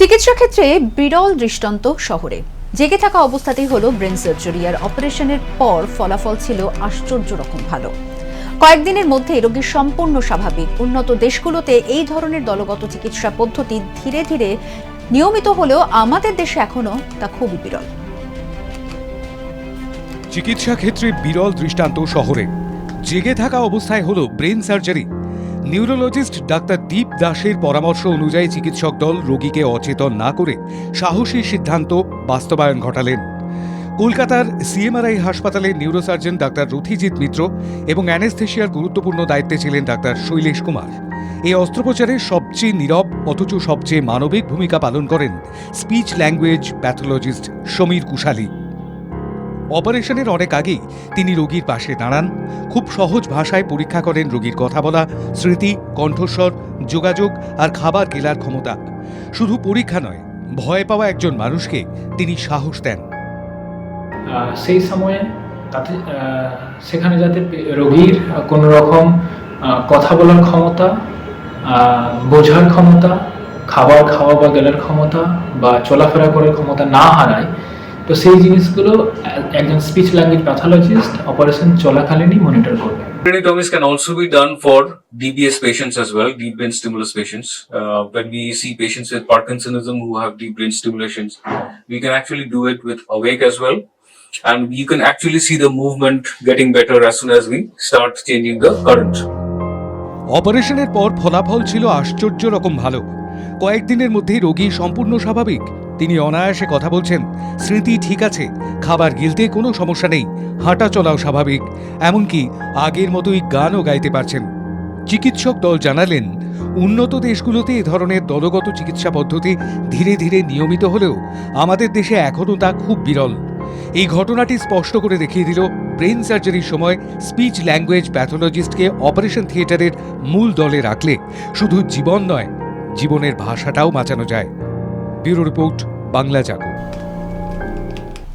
চিকিৎসা ক্ষেত্রে বিরল দৃষ্টান্ত শহরে জেগে থাকা অবস্থাতেই হলো ব্রেন সার্জারি। আর অপারেশনের পর ফলাফল ছিল আশ্চর্য রকম ভালো। কয়েকদিনের মধ্যে রোগী সম্পূর্ণ স্বাভাবিক। উন্নত দেশগুলোতে এই ধরনের দলগত চিকিৎসা পদ্ধতি ধীরে ধীরে নিয়মিত হলেও আমাদের দেশে এখনো তা খুবই বিরল। চিকিৎসা ক্ষেত্রে বিরল দৃষ্টান্ত শহরে জেগে থাকা অবস্থায় হলো ব্রেন সার্জারি। নিউরোলজিস্ট ডাক্তার দীপ দাসের পরামর্শ অনুযায়ী চিকিৎসক দল রোগীকে অচেতন না করে সাহসী সিদ্ধান্ত বাস্তবায়ন ঘটালেন। কলকাতার সিএমআরআই হাসপাতালের নিউরোসার্জন ডাক্তার রথিজিৎ মিত্র এবং অ্যানেস্থেশিয়ার গুরুত্বপূর্ণ দায়িত্বে ছিলেন ডাক্তার শৈলেশ কুমার। এই অস্ত্রোপচারে সবচেয়ে নীরব অথচ সবচেয়ে মানবিক ভূমিকা পালন করেন speech language pathologist Samir Kushali. অপারেশনের অনেক আগেই তিনি রোগীর পাশে দাঁড়ান, খুব সহজ ভাষায় পরীক্ষা করেন রোগীর কথা বলা, স্মৃতি, কণ্ঠস্বর, যোগাযোগ আর খাবার গেলার ক্ষমতা। শুধু পরীক্ষা নয়, ভয় পাওয়া একজন মানুষকে তিনি সাহস দেন। সেই সময়ে তাতে সেখানে যাতে রোগীর কোনো রকম কথা বলার ক্ষমতা, বোঝার ক্ষমতা, খাবার খাওয়া বা গেলার ক্ষমতা বা চলাফেরা করার ক্ষমতা না হারায়, তো সেই জিনিসগুলো একজন স্পিচ ল্যাঙ্গুয়েজ প্যাথোলজিস্ট অপারেশন চলাকালীনই মনিটর করবে। Brain can also be done for DBS patients as well, deep brain stimulus patients. When we see patients with Parkinsonism who have deep brain stimulations, we can actually do it with awake as well. And you can actually see the movement getting better as soon as we start changing the current. অপারেশনের পর ফলাফল ছিল আশ্চর্য রকম ভালো। কয়েকদিনের মধ্যেই রোগী সম্পূর্ণ স্বাভাবিক। তিনি অনায়াসে কথা বলছেন, স্মৃতি ঠিক আছে, খাবার গিলতে কোনো সমস্যা নেই, হাঁটা চলাও স্বাভাবিক, এমনকি আগের মতোই গানও গাইতে পারছেন। চিকিৎসক দল জানালেন, উন্নত দেশগুলোতে এ ধরনের দলগত চিকিৎসা পদ্ধতি ধীরে ধীরে নিয়মিত হলেও আমাদের দেশে এখনও তা খুব বিরল। এই ঘটনাটি স্পষ্ট করে দেখিয়ে দিল, ব্রেন সার্জারির সময় স্পিচ ল্যাঙ্গুয়েজ প্যাথোলজিস্টকে অপারেশন থিয়েটারের মূল দলে রাখলে শুধু জীবন নয়, জীবনের ভাষাটাও বাঁচানো যায়। ব্যুরো রিপোর্ট, বাংলা জাগো।